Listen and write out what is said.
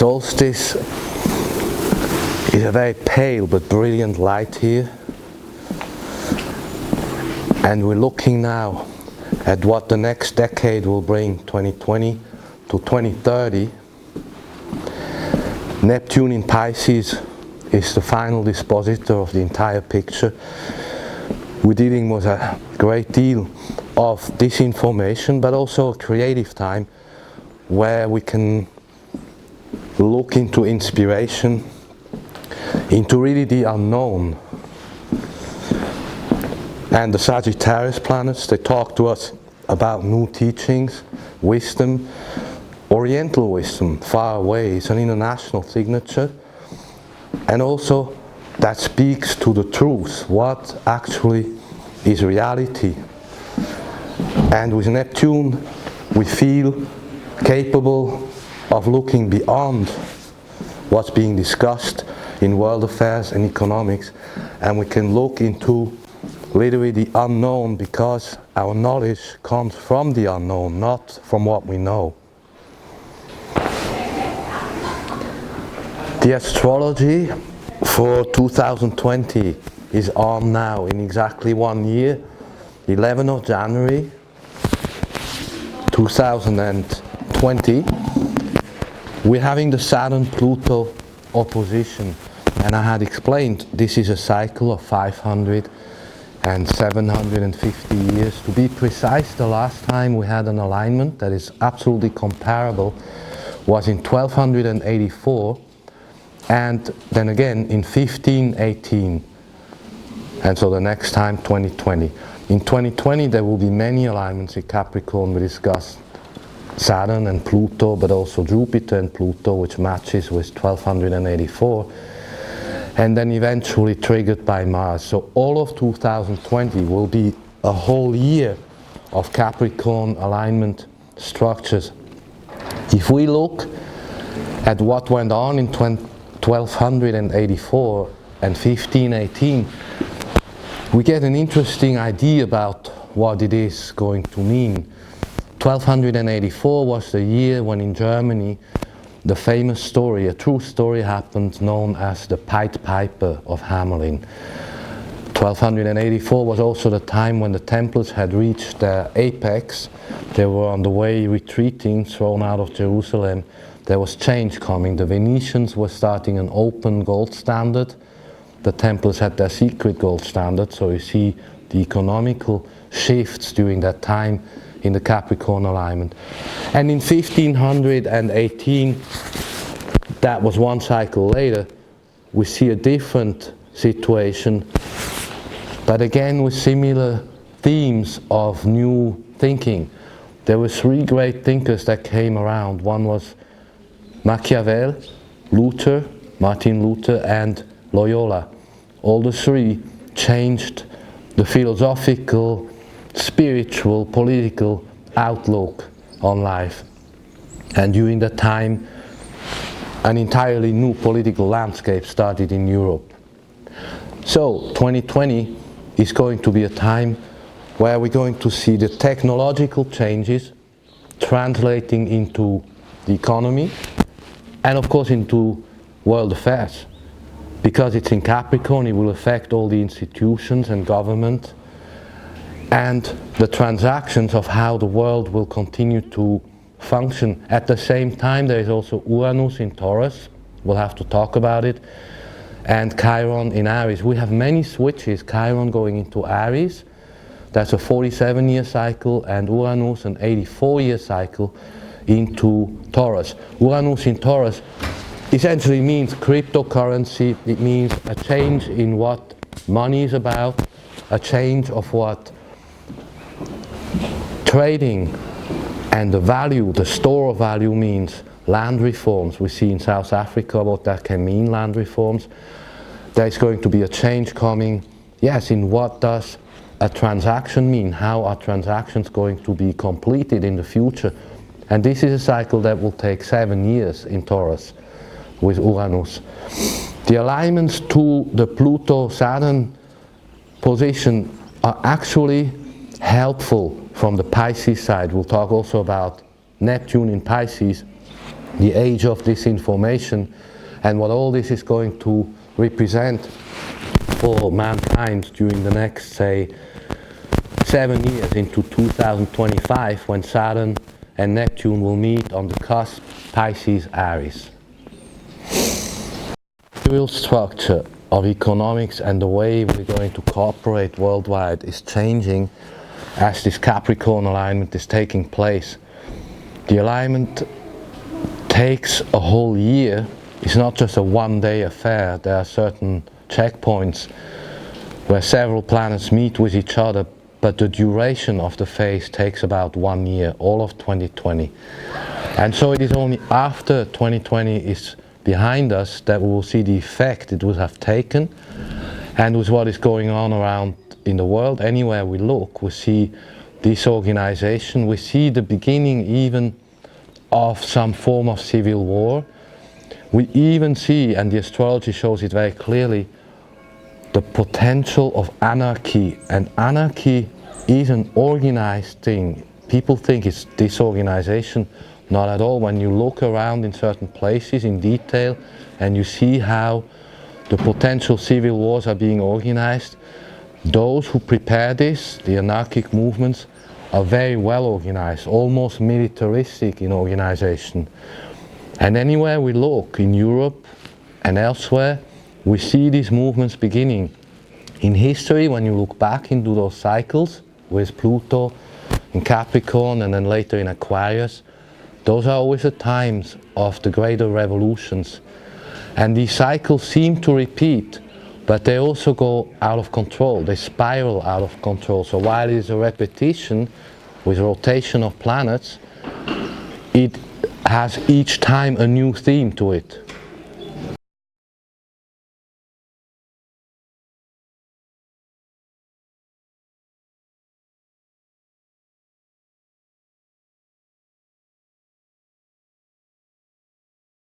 solstice is a very pale but brilliant light here, and we're looking now at what the next decade will bring, 2020 to 2030. Neptune in Pisces is the final dispositor of the entire picture. We're dealing with a great deal of disinformation, but also a creative time where we can look into inspiration, into really the unknown. And the Sagittarius planets, they talk to us about new teachings, wisdom, Oriental wisdom, far away. It's an international signature. And also that speaks to the truth, what actually is reality. And with Neptune, we feel capable of looking beyond what's being discussed in world affairs and economics, and we can look into literally the unknown, because our knowledge comes from the unknown, not from what we know. The astrology for 2020 is on now in exactly 1 year, 11th of January 2020. We're having the Saturn-Pluto opposition, and I had explained this is a cycle of 500 and 750 years. To be precise, the last time we had an alignment that is absolutely comparable was in 1284, and then again in 1518, and so the next time 2020. In 2020 there will be many alignments in Capricorn. We discussed Saturn and Pluto, but also Jupiter and Pluto, which matches with 1284, and then eventually triggered by Mars. So all of 2020 will be a whole year of Capricorn alignment structures. If we look at what went on in 1284 and 1518, we get an interesting idea about what it is going to mean. 1284 was the year when in Germany the famous story, a true story happened, known as the Pied Piper of Hamelin. 1284 was also the time when the Templars had reached their apex. They were on the way retreating, thrown out of Jerusalem. There was change coming. The Venetians were starting an open gold standard. The Templars had their secret gold standard. So you see the economical shifts during that time in the Capricorn alignment. And in 1518, that was one cycle later, we see a different situation, but again with similar themes of new thinking. There were three great thinkers that came around. One was Machiavel, Luther, Martin Luther, and Loyola. All the three changed the philosophical, spiritual, political outlook on life. And during that time, an entirely new political landscape started in Europe. So 2020 is going to be a time where we're going to see the technological changes translating into the economy and of course into world affairs. Because it's in Capricorn, it will affect all the institutions and government and the transactions of how the world will continue to function. At the same time, there is also Uranus in Taurus, we'll have to talk about it, and Chiron in Aries. We have many switches, Chiron going into Aries, that's a 47-year cycle, and Uranus an 84-year cycle into Taurus. Uranus in Taurus essentially means cryptocurrency. It means a change in what money is about, a change of what trading and the value, the store of value means. Land reforms, we see in South Africa what that can mean, land reforms. There is going to be a change coming, yes, in what does a transaction mean, how are transactions going to be completed in the future. And this is a cycle that will take 7 years in Taurus with Uranus. The alignments to the Pluto Saturn position are actually helpful from the Pisces side. We'll talk also about Neptune in Pisces. the age of disinformation, and what all this is going to represent for mankind during the next, say, 7 years into 2025, when Saturn and Neptune will meet on the cusp Pisces Aries. The real structure of economics and the way we're going to cooperate worldwide is changing as this Capricorn alignment is taking place. The alignment takes a whole year. It's not just a one-day affair. There are certain checkpoints where several planets meet with each other, but the duration of the phase takes about 1 year, all of 2020. And so it is only after 2020 is behind us that we will see the effect it would have taken, and with what is going on around in the world, anywhere we look, we see disorganization, we see the beginning even of some form of civil war. We even see, and the astrology shows it very clearly, the potential of anarchy, and anarchy is an organized thing. People think it's disorganization. Not at all. When you look around in certain places in detail and you see how the potential civil wars are being organized, those who prepare this, the anarchic movements, are very well organized, almost militaristic in organization. And anywhere we look, in Europe and elsewhere, we see these movements beginning. In history, when you look back into those cycles, with Pluto in Capricorn and then later in Aquarius, those are always the times of the greater revolutions. And these cycles seem to repeat, but they also go out of control. They spiral out of control. So while it is a repetition with rotation of planets, it has each time a new theme to it.